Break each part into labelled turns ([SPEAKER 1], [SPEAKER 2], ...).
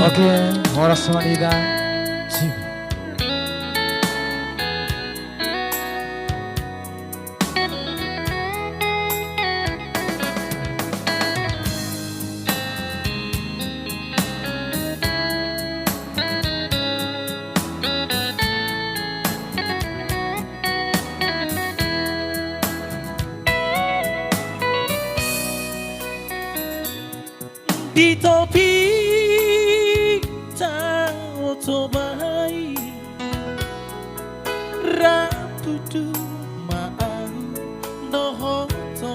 [SPEAKER 1] Oke, Horas Wanita.
[SPEAKER 2] Di topi tao tobai raputu maan dohoto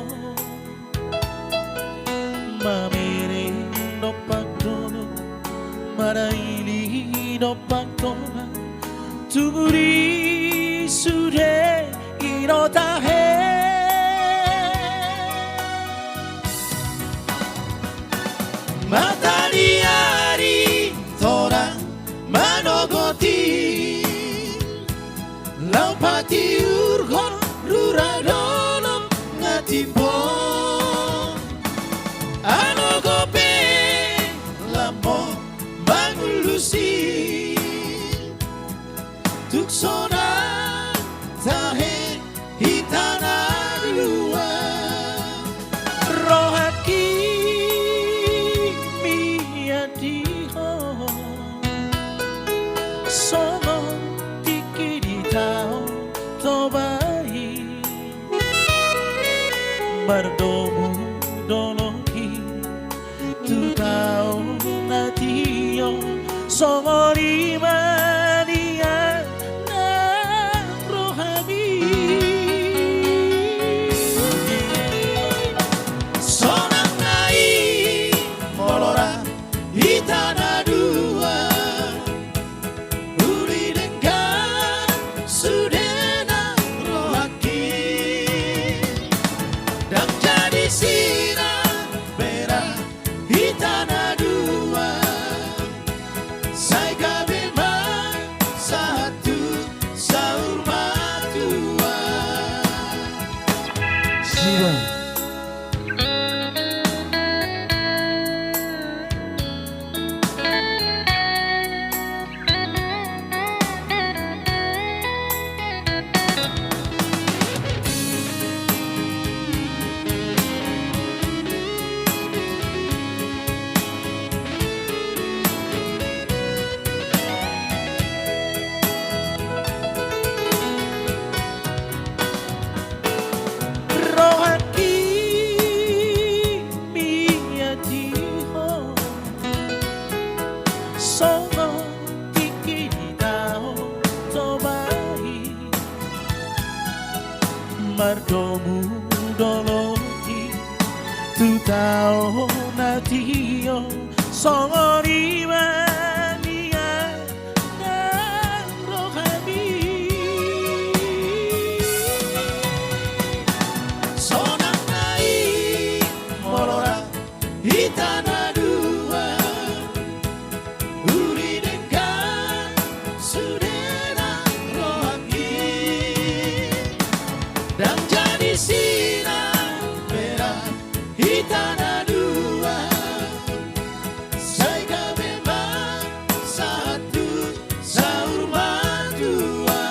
[SPEAKER 2] mamere no paktono maraili no paktona tumuri sude inotahe matahari tora manogoti laupati urgon ruradonom ngatimpo anogope lampo mangulusi tuksona tahe hitana dua rohaki sono tiki di tao tobai mardomu doloki tu tao natio sono rimania na rohani sonang nai molora hitana dua sono tiki tao tobai mardomu doloki tu tao natio sono rimania na rohani sonang nai molora hitana dan jadi sinar merah hitana dua saya memang satu saurma dua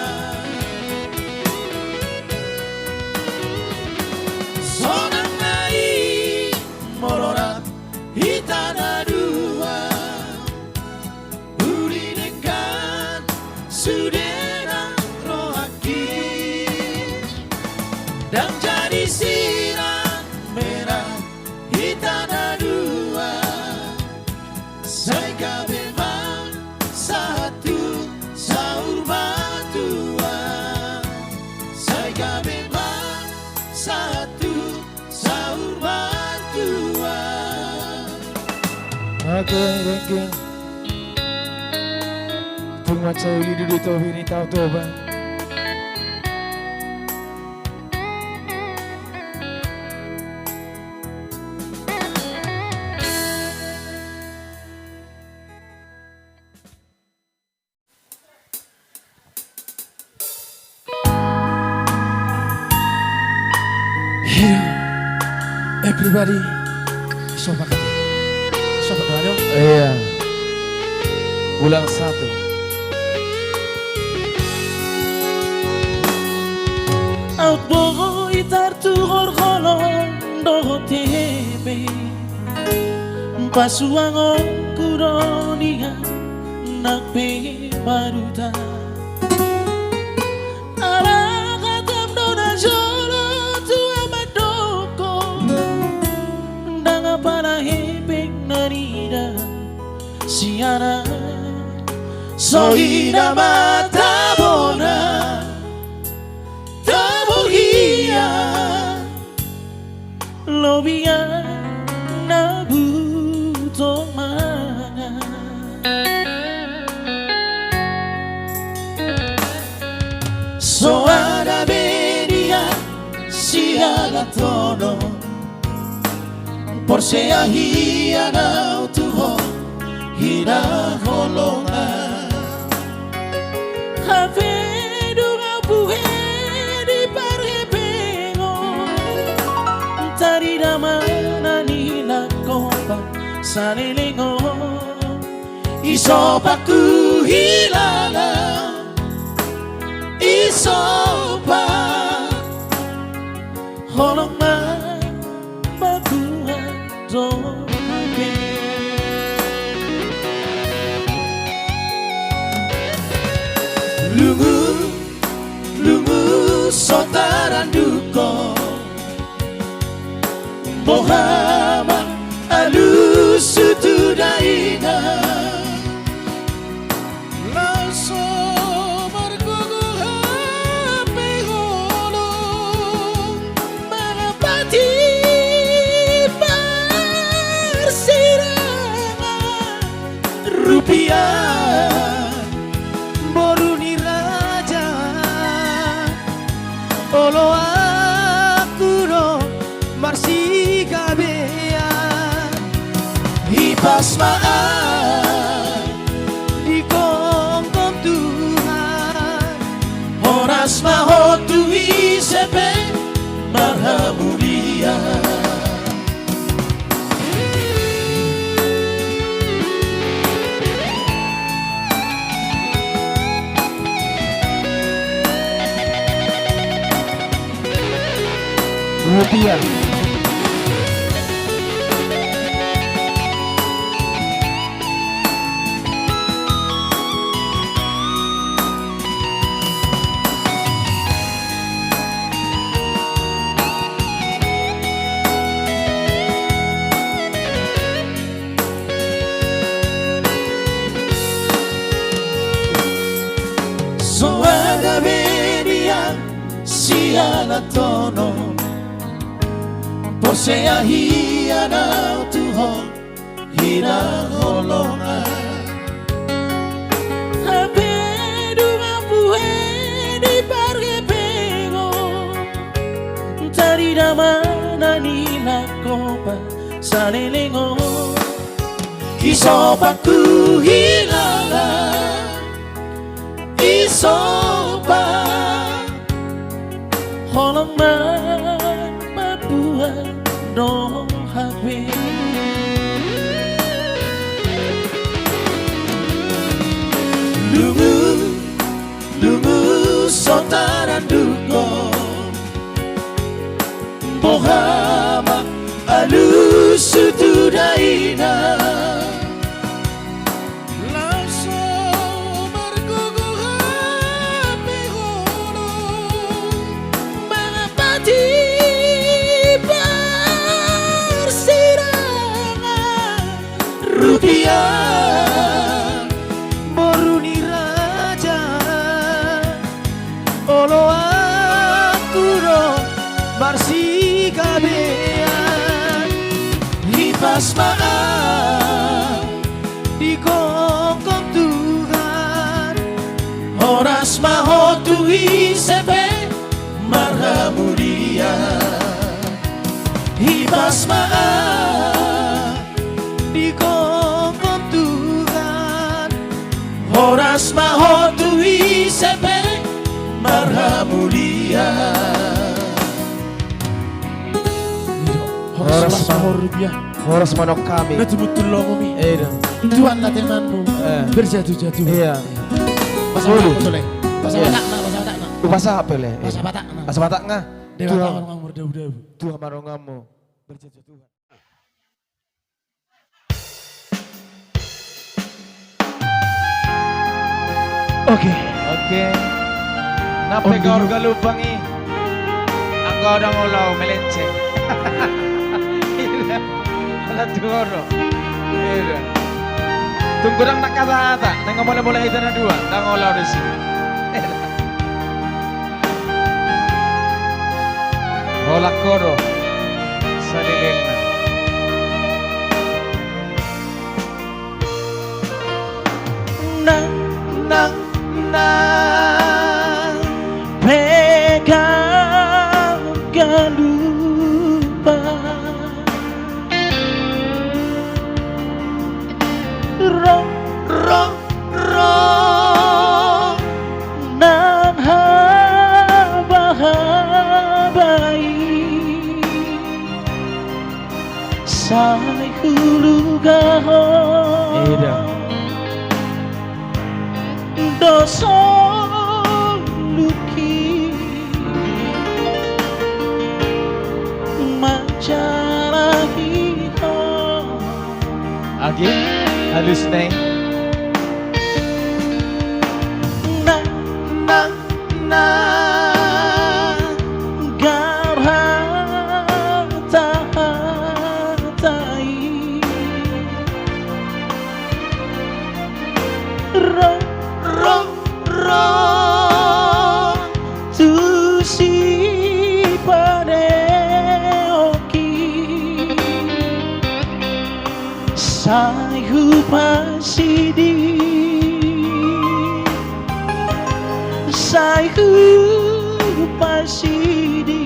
[SPEAKER 2] sonang nai molora hitana dua uri dekat sudena rohaki dan jadi sinar merah hitana dua saya memang satu saurma dua saya memang satu saurma dua.
[SPEAKER 1] Oke, ranking. Tunggu saya dulu itu ini tahu tuh bang.
[SPEAKER 2] Everybody, sobat doa dong.
[SPEAKER 1] Iya. bulan 1.
[SPEAKER 2] Outboy tartuhor kolong do tebe pasuangon kuronia nakpe maruta ala katam dona jolo tu amadoko danga para hebek narida siana sohida mata bona Lobia nabuto mana so ada beria si ala tono por se ahia na utuho hira holonga havedu ngapuhe di parhepego tari damana nila kopa salilingo isopaku hilala isopa holong ma babuhan dobe lungu lungu sotaran duko Mohama alusutu daina Laso margogo hape holong Malapati persirangan Rupiah boruni raja Olo akuro marsi Pasmaan di kongkong Tuhan Horas mahotu isepe marhamulia
[SPEAKER 1] Rupiah.
[SPEAKER 2] Soada beria si ala tono Posea hia na utuho hina holonga Hapedu ngapuhe di parhepego Tari damana nila kopa salilingo Isopaku hilala Isopa holong man mabuhan no hape Lungu lungu sotaran duko Mohama alusutu daina Rupiah boruni raja Olo akuro marsi kabean Hipasmaan di kongkong Tuhan Horas mahotu isepe marhamulia Hipasmaan di kongkong Tuhan Horas mahotu isepe marhamulia
[SPEAKER 1] Horas mahor rupiah. Horas manok kami.
[SPEAKER 2] Natutulong mo mi.
[SPEAKER 1] Ida.
[SPEAKER 2] Tuhan lah temanmu. Berjatuh-jatuh.
[SPEAKER 1] Iya.
[SPEAKER 2] Bahasa
[SPEAKER 1] Dulu.
[SPEAKER 2] Batak soleh. Bahasa
[SPEAKER 1] Iya.
[SPEAKER 2] Batak na, bahasa Batak na.
[SPEAKER 1] Bahasa apa le?
[SPEAKER 2] Bahasa Batak na.
[SPEAKER 1] Bahasa Batak nga.
[SPEAKER 2] Dewa tawar ngamur dewa.
[SPEAKER 1] Tuhan marongamu.
[SPEAKER 2] Berjatuh Tuhan. Oke.
[SPEAKER 1] Oke. Nape
[SPEAKER 2] Ondi.
[SPEAKER 1] ka orga lupangi? Ang godang ulau melenceng. Ida. Alat tugoro. Ida. Tunggu dang nakata-kata. Nang mulai-mulai itu na dua. Dang ulau di sini. Ida. Rolak koro. Saliling na.
[SPEAKER 2] Na pegang galupa ro nan habahabai sai hulugaho doso luki macarahi
[SPEAKER 1] Agi, halus na
[SPEAKER 2] na garhata-hatai ro tu si pare oki sai hupasidi sai hupasidi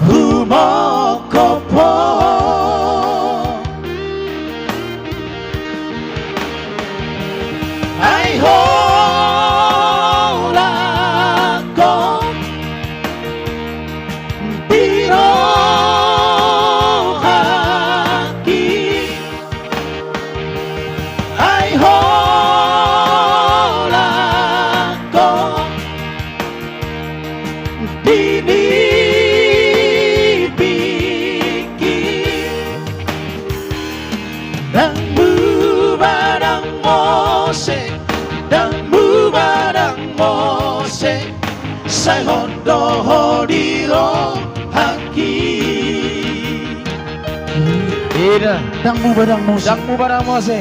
[SPEAKER 2] humokopo ai ho la con tiro haki ai ho la con tini biki dan barang mose sai hondo hodiro haki
[SPEAKER 1] Ida.
[SPEAKER 2] dangmu barang mose
[SPEAKER 1] Dangmu barang mose.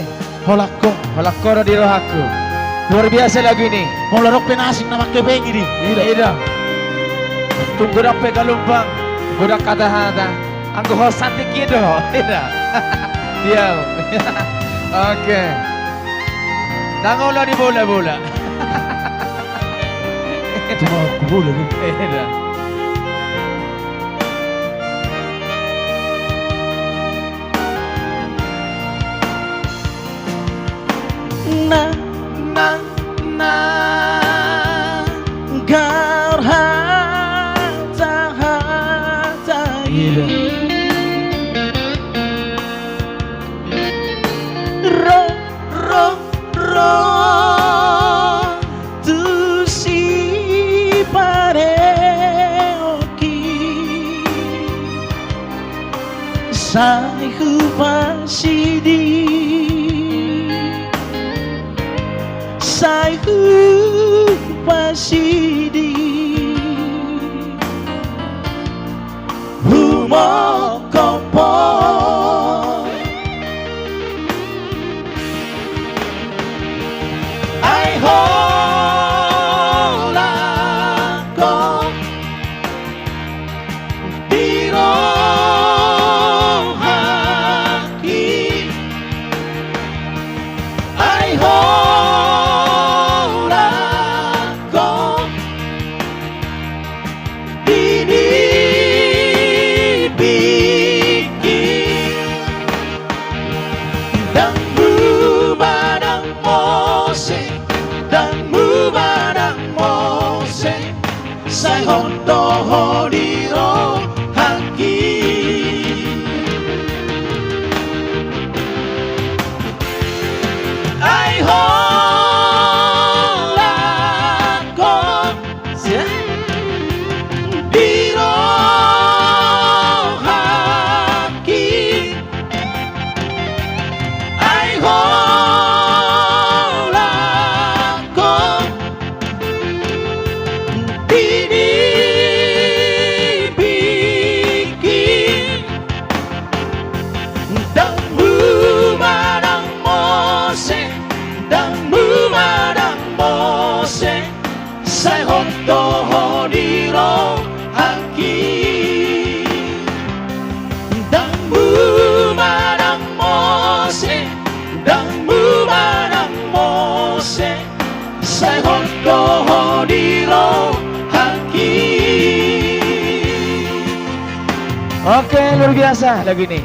[SPEAKER 2] holakko
[SPEAKER 1] Halakoro di rohaku. Luar biasa lagu ini.
[SPEAKER 2] mau lorok penasing nama kebeng ini
[SPEAKER 1] Ida. Tunggu dapat galumpang. Budak kata hata. Angku ho santik gitu. Ida. Diam. Oke. Nangola di bola-bola.
[SPEAKER 2] cuma aku boleh nih
[SPEAKER 1] Ida.
[SPEAKER 2] na garhata-hatai ro tu si pare oki sai hupasidi sai hupasidi humokopo ai ho la con tiro haki ai ho la con tini
[SPEAKER 1] Oke, luar biasa lagu ini.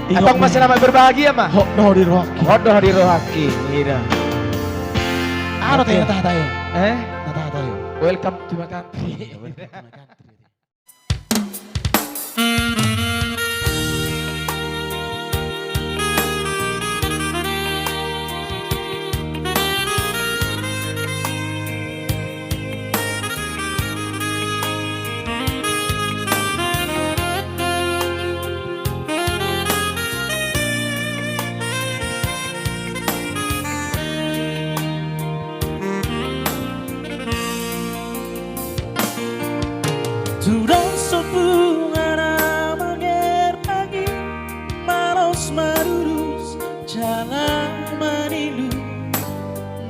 [SPEAKER 2] Iya,
[SPEAKER 1] Abang masih lama berbahagia mah.
[SPEAKER 2] Hodo di rocky.
[SPEAKER 1] Hodoh di rohaki. Iya.
[SPEAKER 2] Ano
[SPEAKER 1] Oke.
[SPEAKER 2] tayo?
[SPEAKER 1] Eh,
[SPEAKER 2] Natatayo.
[SPEAKER 1] welcome to my country.
[SPEAKER 2] Turun bunga manger pagi maros marurus jalan manilu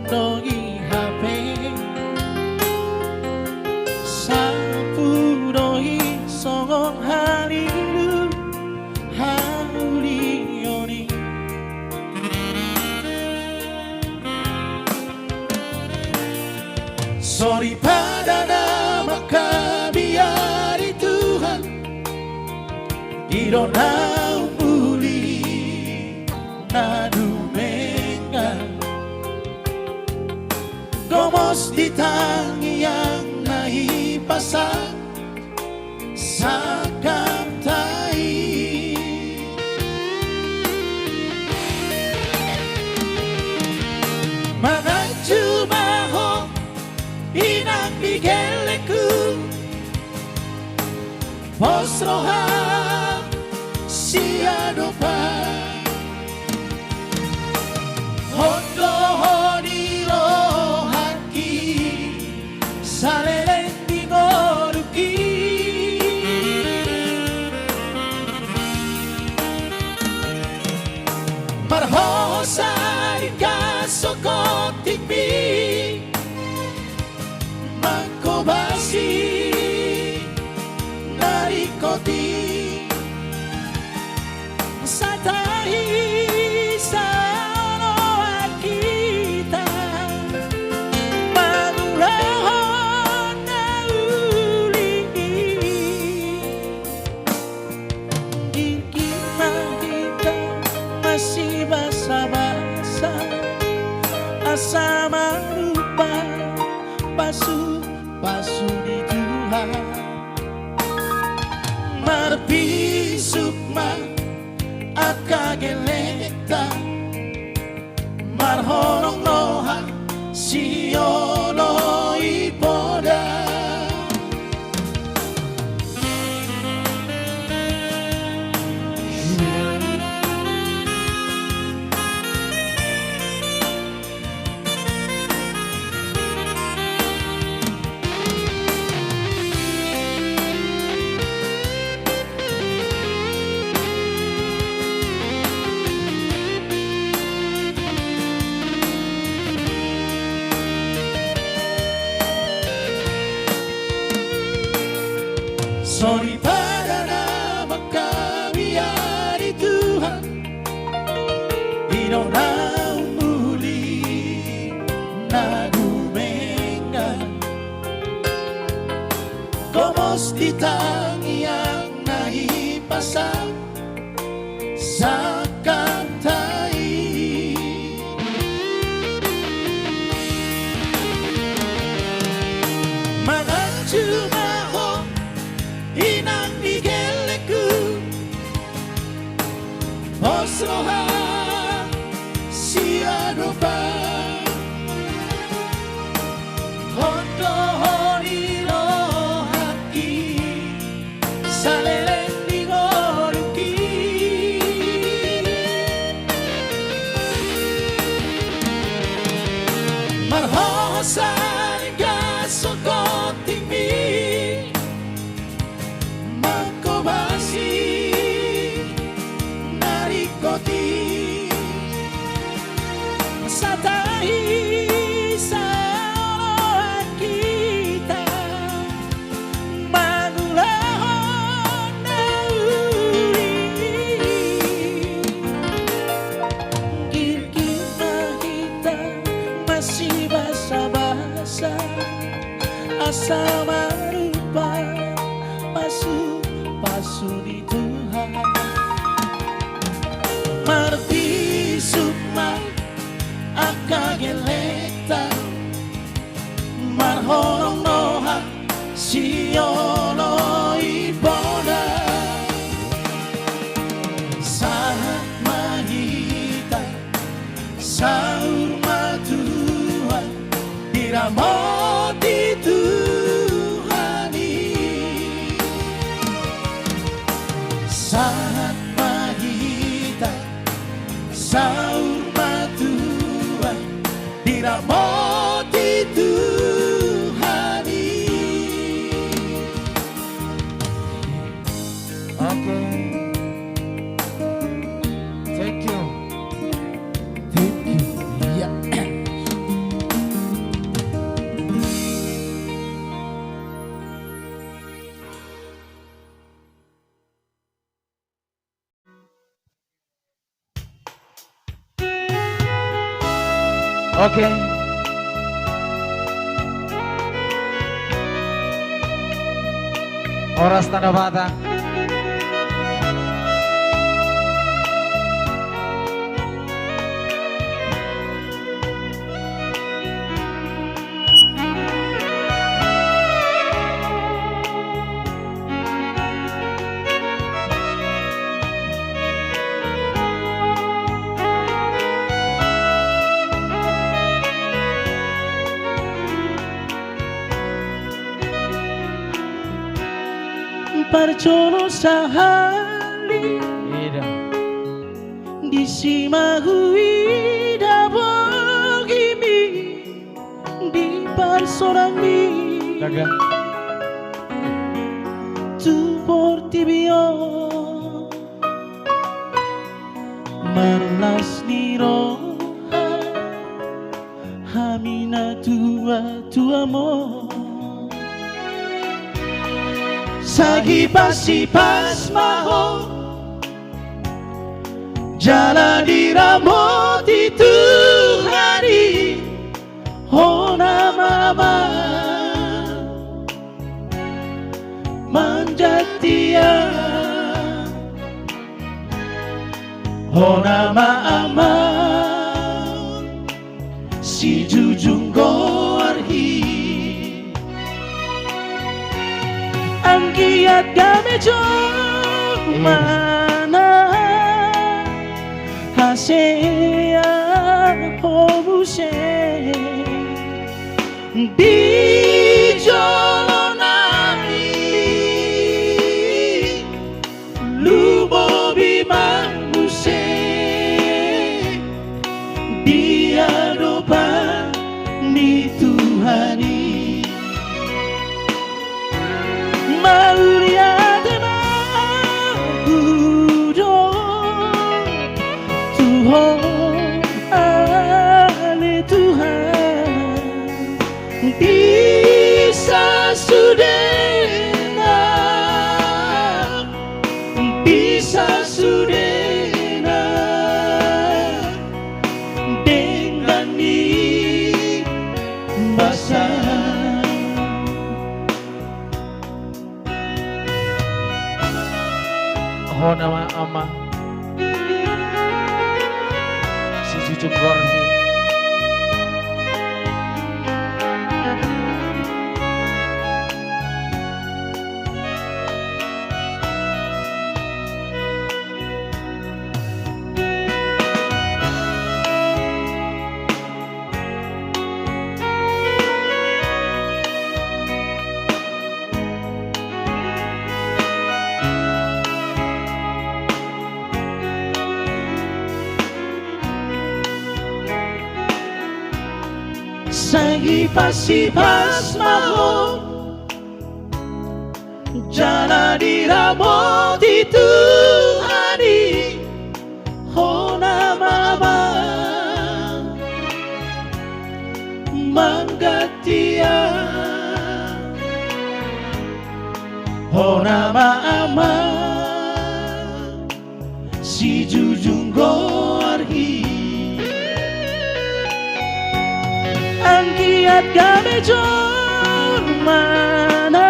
[SPEAKER 2] dogi HP sapu dogi songong halilu haurioni sorry pada nama kabiari Tuhan Iro na umuli na dumenga Gomos di tangi yang naipasa sa kantai Mga jumaho inang bigeleku Posroha siado pa Hondo honiro haki Salelen di goruki Marhosa di kasokotik mi Makobasi narikoti Satai sa roa kita Magulahon na uli Gigima kita masih basa-basa Asa marupa pasu di Tuhan Marpisuk ma akageleta Marhonong loha siolo ipoda Sorry pada nama kabiari Tuhan Ino na umuli na dumenga Komos di tangi yang naipasa sa kantai Mga jumaho inang bigeleku Osroha siado pa Hondo honiro haki Salelen di goruki Marhosan gasokoting mi Makobasi narikoti Satai sa roa kita Magulahon na uli Gigima kita masih basa-basa Asa marupa pasu di Tuhan horong noha siolo ibona saat mahita saur matua diramoti Tuhani saat mahita saur matua diramoti Tuhani.
[SPEAKER 1] Oke. Thank you.
[SPEAKER 2] Thank you. Ya.
[SPEAKER 1] Oke. Oras tanda batang.
[SPEAKER 2] Parcono sahali
[SPEAKER 1] Iya.
[SPEAKER 2] di simahui dabogimi di parsorangi
[SPEAKER 1] Jaga.
[SPEAKER 2] tu portibio marlas niro hamina tua mo sagi pasi pas maho jalan diramoti Tuhani hona mama manjatia hona mama si jujung goarhi angkiat gamejo mana hasea hobuse di jolonami lubobi manguse dia dopa ni Tuhani Mauriadema Budo Tuhan Ale Tuhan bisa sudena dengan ni masa
[SPEAKER 1] Hona ama si jujung gorhi.
[SPEAKER 2] Sagi pasi pas maho jana diramoti Tuhani hona mama manggatia hona mama si jujung goarhi angkiat gamejo mana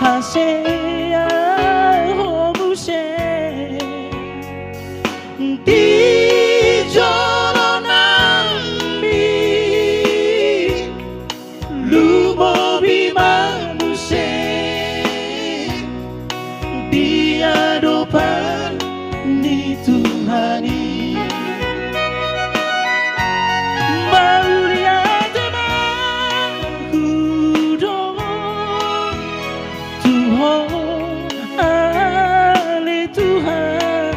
[SPEAKER 2] hasea hobuse di jolonami Tiada pani Tuhani Mauria temanku dong Tuhan ale Tuhan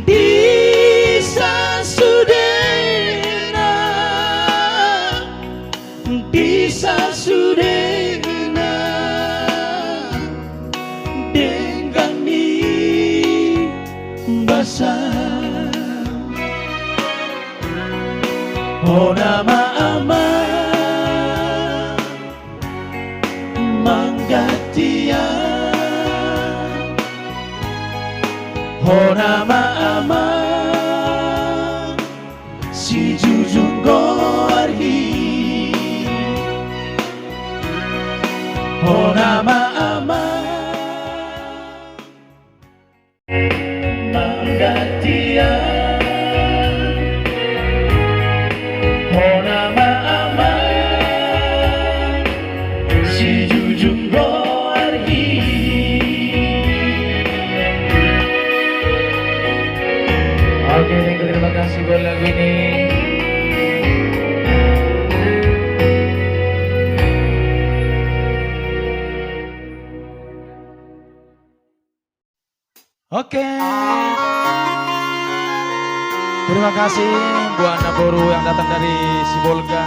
[SPEAKER 2] bisa sudena bisa sudena dengan ni basah oh nama ama manggatia oh nama ama si jujung gorhi oh nama ama manggatia oh nama ama si jujung gorhi
[SPEAKER 1] Oke, thank you, terima kasih buat lagu ini. Oke. Terima kasih buat anak baru yang datang dari Sibolga.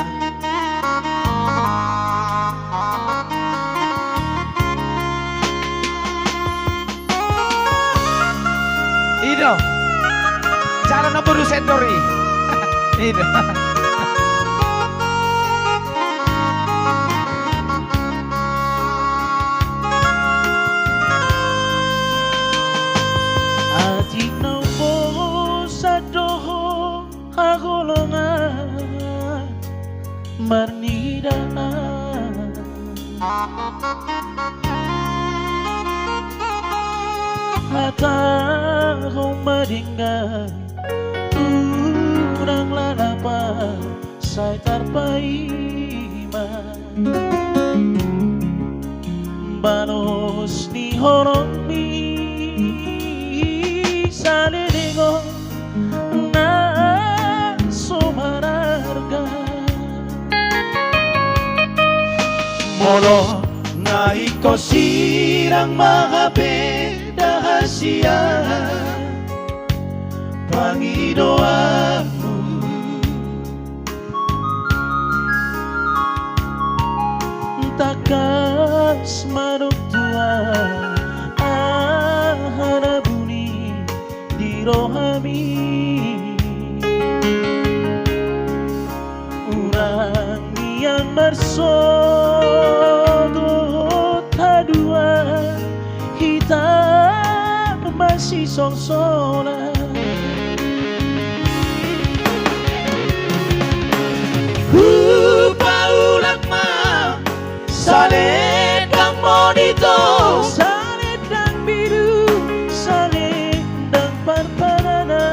[SPEAKER 1] Ido. Cara nomor sentori. Ido.
[SPEAKER 2] Ati naupo sa doho hagolongan marnidaan Hata kau meninggal Urang lalapa Saya tarpaiman Banos ni horomi Saliligo Na sumararga Molo na ikaw sirang mga bedahasya Panginoanmu Takas marugtua Ahanabuni di rohami Urang yang bersodot hadua Hitam masih songsolan Paulat ma Salendang monito Salendang biru Salendang parparana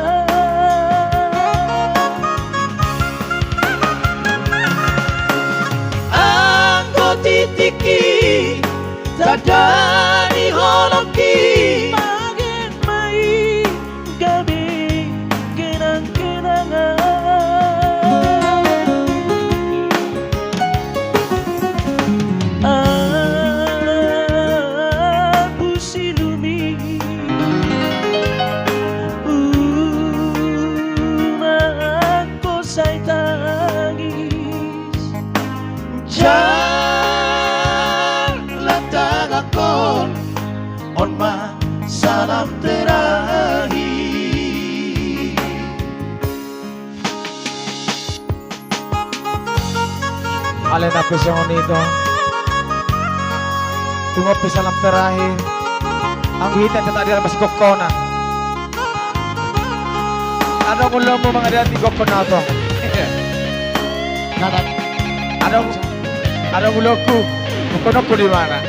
[SPEAKER 2] Angko titiki Tadani holoki Magen mai Gabi Kenang-kenangan Salam terakhir
[SPEAKER 1] Alin tapos yung nito Tumopi salam terakhir Ang guhitan na tadi pas kokona Ano kung mo mga dati kokona to Ano ulo ko Kokona ko di mana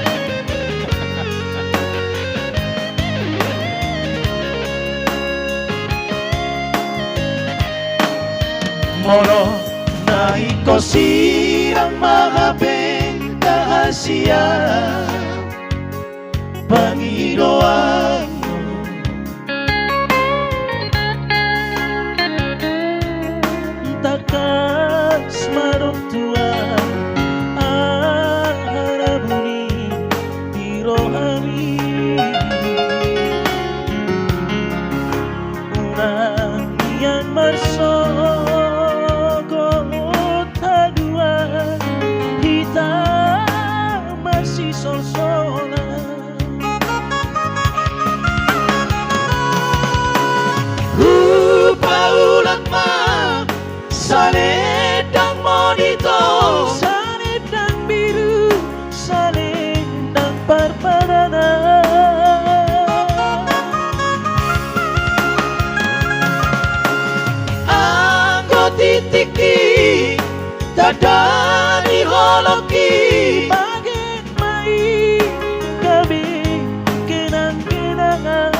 [SPEAKER 2] Moro na ikaw sirang mga bedahasya Panginoon rohani Unang yang marsogot hadua Kita masih sol-solan Paulat ma Saledang monito Saledang biru Saledang parpadana Anggo titiki Dadani holoki Bagen mai Kami kenang-kenangan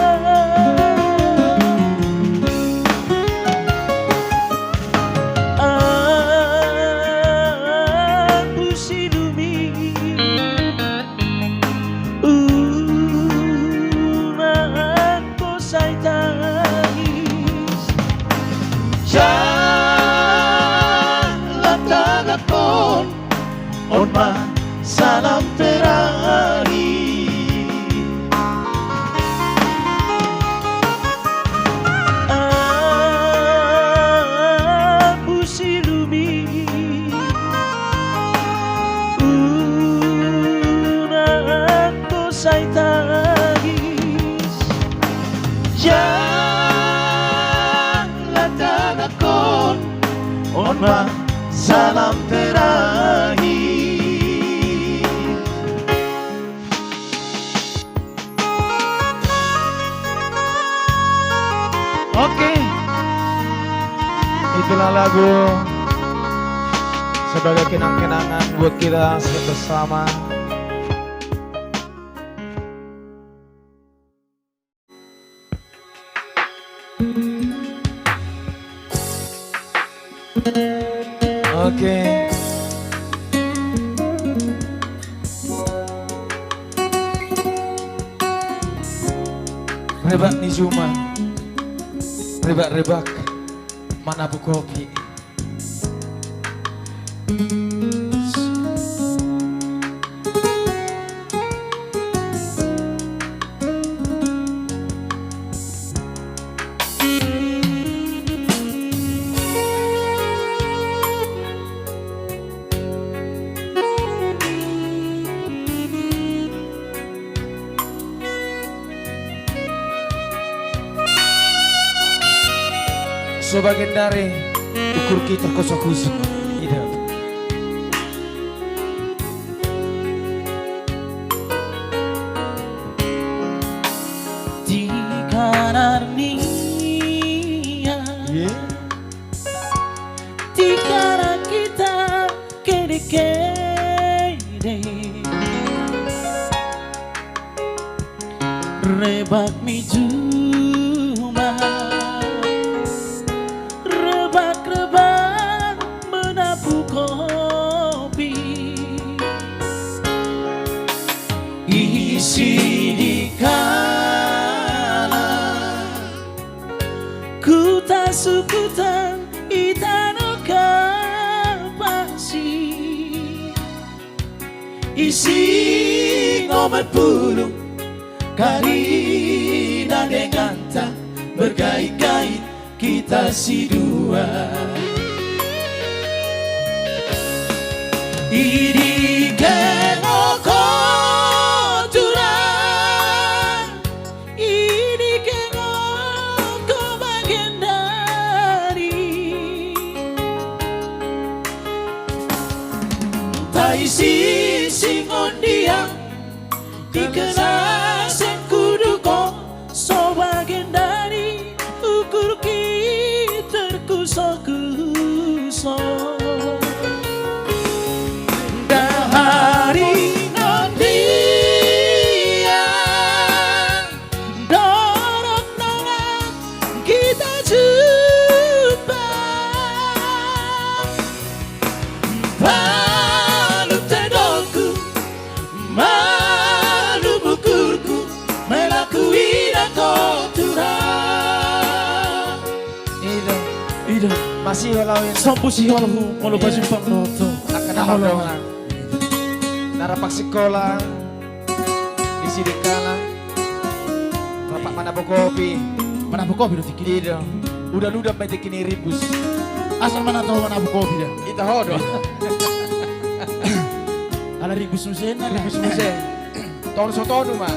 [SPEAKER 2] Onma salam terakhir Aku silumi Unang say tagis Jangan tanakon Onma salam terakhir
[SPEAKER 1] Oke, itulah lagu sebagai kenang-kenangan buat kita bersama. Oke. Rebak Nizuma. Rebak-rebak mana bu kopi sebagian dari ukur kita kosok-kosok hidup.
[SPEAKER 2] Di kanan di kanan kita kede-kede rebak mijuma rebak-rebak menapu kopi isi di kanan ku tak sukutan itano kapasi isi nomor puluh karina dengan tak berkait-kait kita si dua Idi kenoko curang Idi kenoko bagian dari Taisi singon dia dikenal sen kudu kok so bagian dari ukur kita terkusok-kusok dah hari nanti dorong nolak kita jumpa malu tedoku malu bukurku melakui kotoran Ida
[SPEAKER 1] Masih walawin
[SPEAKER 2] sampo si walau walau baju pangnoto
[SPEAKER 1] akan orang narapak sekolah isi di kalang. Bapak mana bu kopi?
[SPEAKER 2] Mana bu kopi udah dikini?
[SPEAKER 1] Iya. Udah ludah banyak kini ribus.
[SPEAKER 2] Asal mana tahu mana bu kopi dah?
[SPEAKER 1] Kita hodo.
[SPEAKER 2] Ala ribus mesin,
[SPEAKER 1] Ribus mesin. Tahun sotono mak.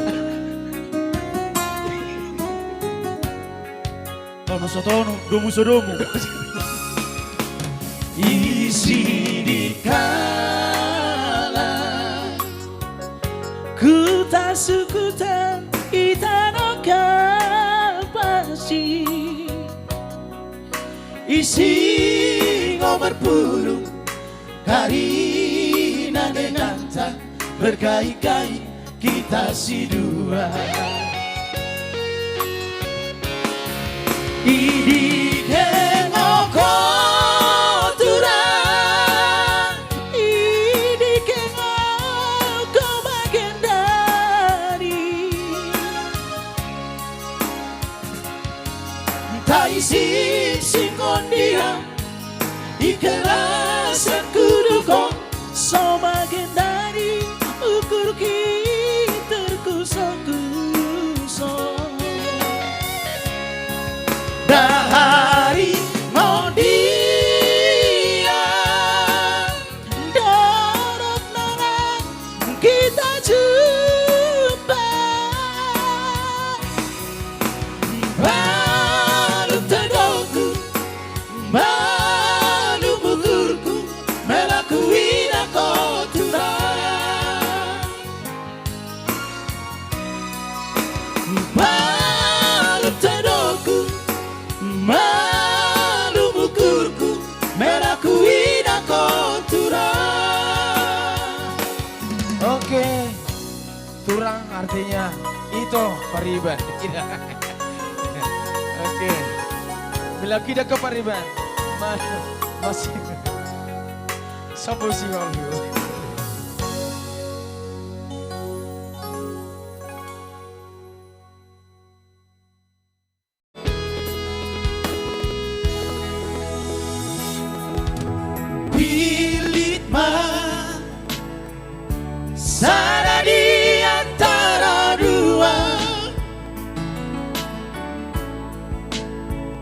[SPEAKER 2] Tono sotono, domu sodomu. Isi di kala ku tak sukutan itano kapasi isi ngomar puluh karina dengan tak berkait-kait kita si dua idi kengoko turang idi kengoko bagian dari tak isi singkon dia ikhlasan kuduko so bagian dari ukur kita terkusok-kusok dari mau dia dorong narang kita jumpa balu tedoku balu bukurku melakuin aku turang balu tedoku malu bukurku melakuin aku turang.
[SPEAKER 1] Oke. Turang artinya itu pariban. Oke. Bila kita ke pariban, masih sabusi ngomong.
[SPEAKER 2] Pilit mah sana di antara dua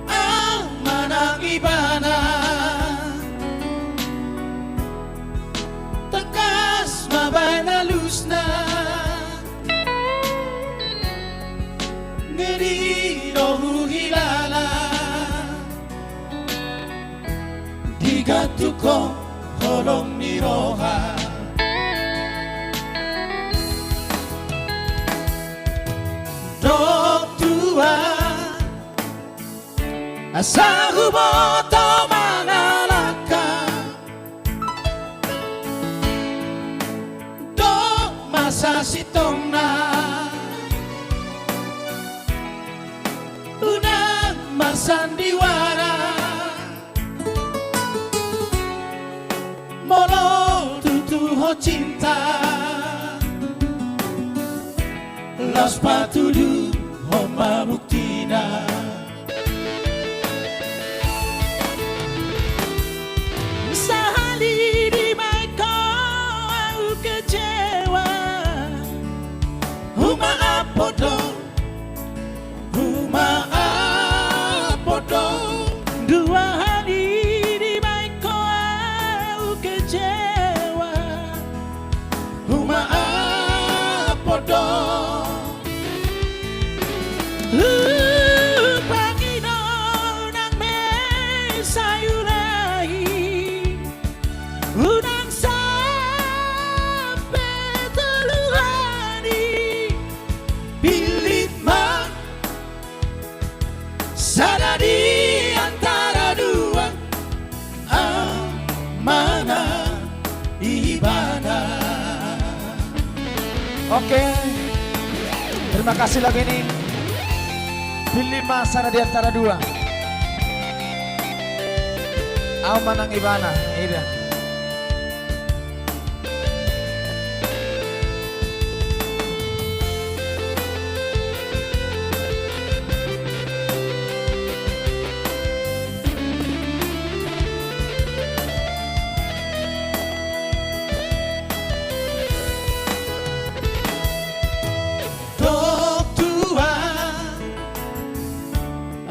[SPEAKER 2] amanang ibana tekas mabana lusna ngeri rohu hilala digatuko holong ni roha dok tua asa huboto mangalaka dok masa sitongna unang masandiwara mono tutuho cinta los patudu homa buktina sehari di maiko aku kecewa huma apodo dua hari di maiko aku kecewa huma apodo pangino nang me sayurai unang sampai teluhani pilit mah sana di antara dua amanah ibadah.
[SPEAKER 1] Oke. Terima kasih lagu ini. Pilih sana di antara dua. Amanang ibana. Iya.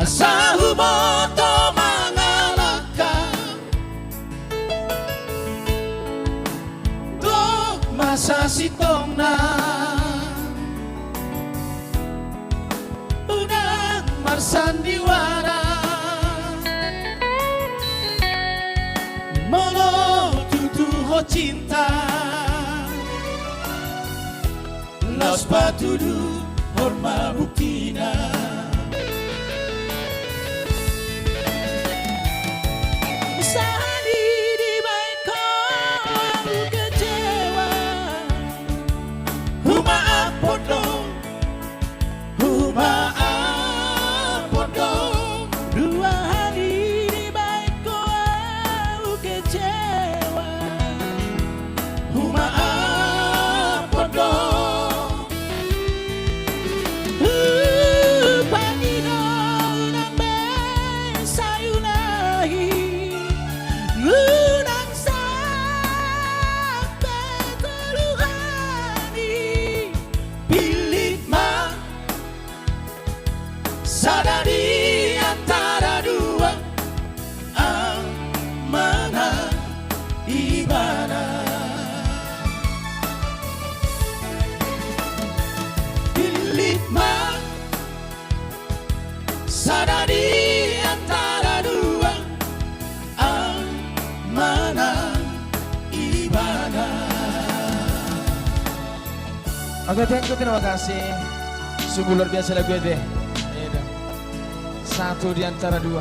[SPEAKER 2] sahumoto mangalaka do masa sitong na unang marsandiwara mono tutuho cinta los patudu horma buktina sehari di baitku aku kecewa huma apodong dua hari di baitku aku kecewa huma apodong sadari antara dua mana ibana pilih sadari antara dua mana ibana.
[SPEAKER 1] Oke, thank you, terima kasih. Sungguh luar biasa lagu ini. Satu di antara dua.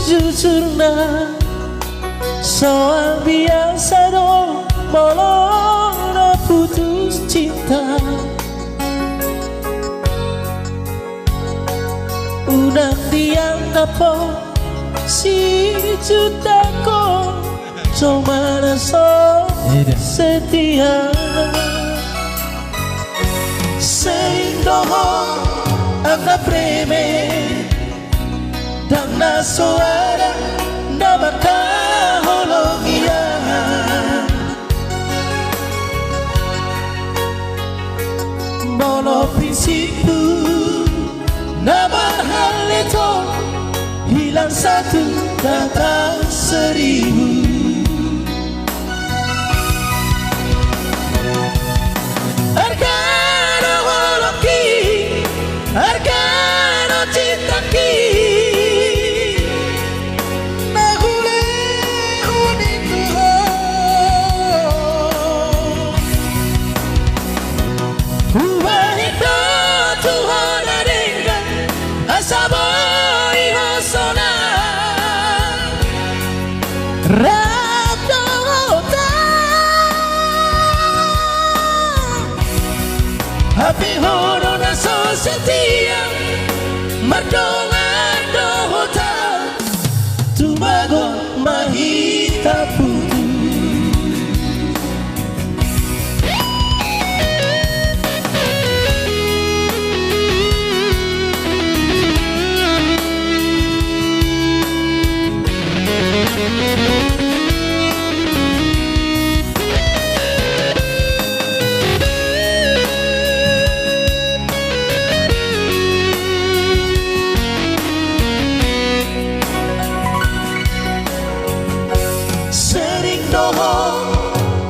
[SPEAKER 2] Sejujurnya soal biasa dong bolona putus cinta udah dianggap si juta kok cuma so setia seindoho anggap remeh dan suara nama kahologia mono prinsipku nama hal itu hilang satu datang seribu argano holoki argano cintaki Happy horo na so setia Mardongan dohota Tumago mahita putu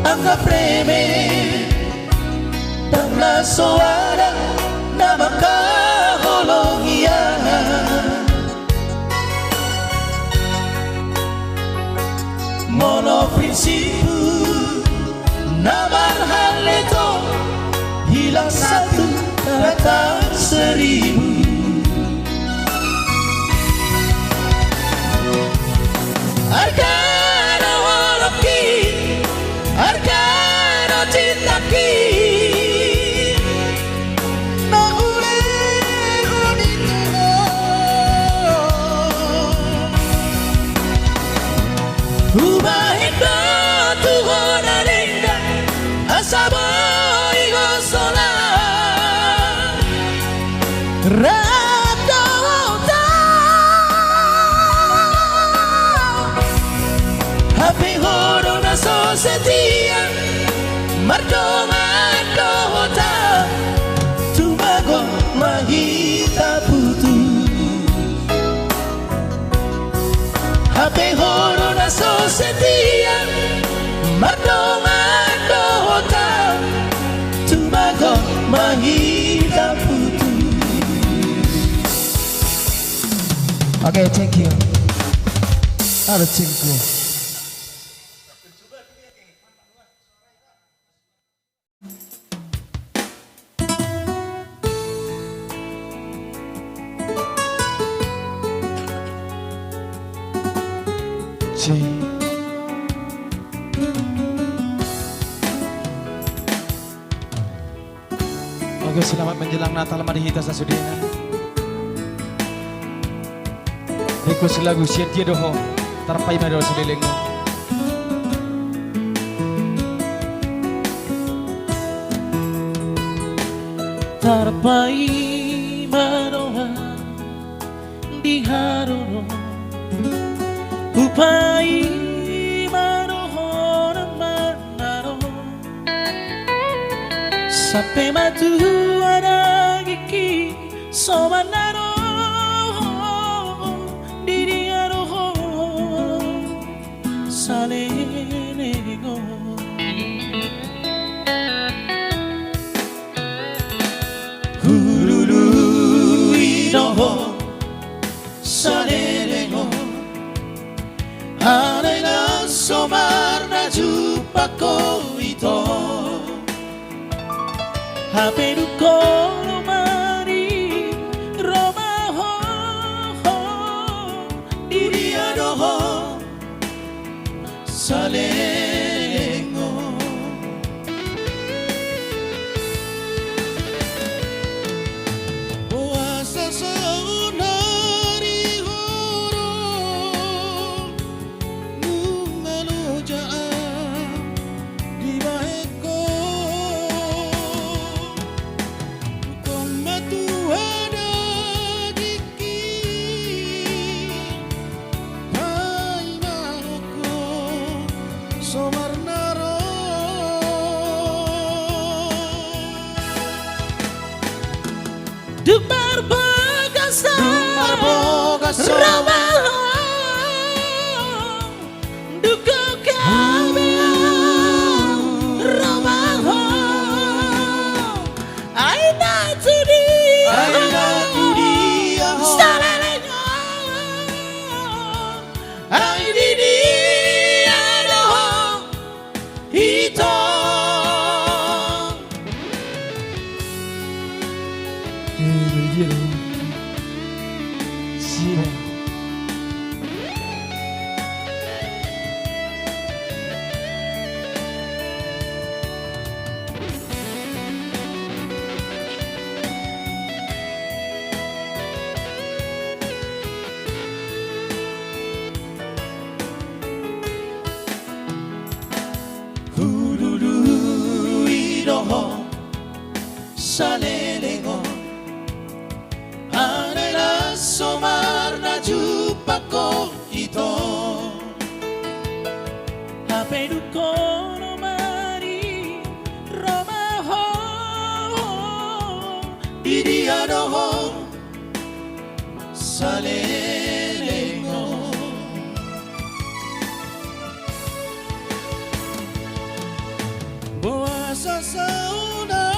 [SPEAKER 2] anggap remeh dan suara nama kahologia mono prinsipku nama hal itu hilang satu datang seribu. Arkano walaupki, arkano cintaki, na ule unituno. Ubahito tuhon arinda, asabo igosola. Setia mardo hota tumago mahita putu hape horo na so setia mardo hota tumago mahita putu. Okay, thank you. Ada cingku.
[SPEAKER 1] Oke, selamat menjelang Natal mari kita sasudina. Request lagu siat dia doho tarpai mado seliling.
[SPEAKER 2] Tarpai madoha di haruno upai madoho manaro sampai matu ada gigi somanaro diri aroho salego. Salelego Alela somarna jupako ito Haperu kono mari romaho diriadoho salelego Oasa Dumar bogaso Ramaho Duko kabea Ramaho Aina tudi Salelego Aididi adoho Hito Salelego Anela somarna jupako ito Haperu kono mari romaho diriadoho salelego Boa sasauna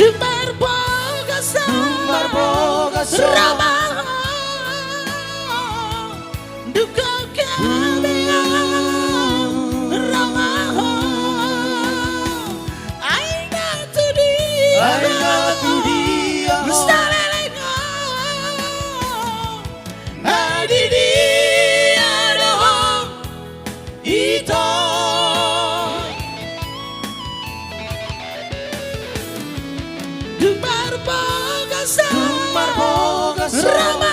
[SPEAKER 2] Dumar boga Ramaho duka kami Ramaho aina tu dia Stalelego adi dia doh ito Dumar boga Rama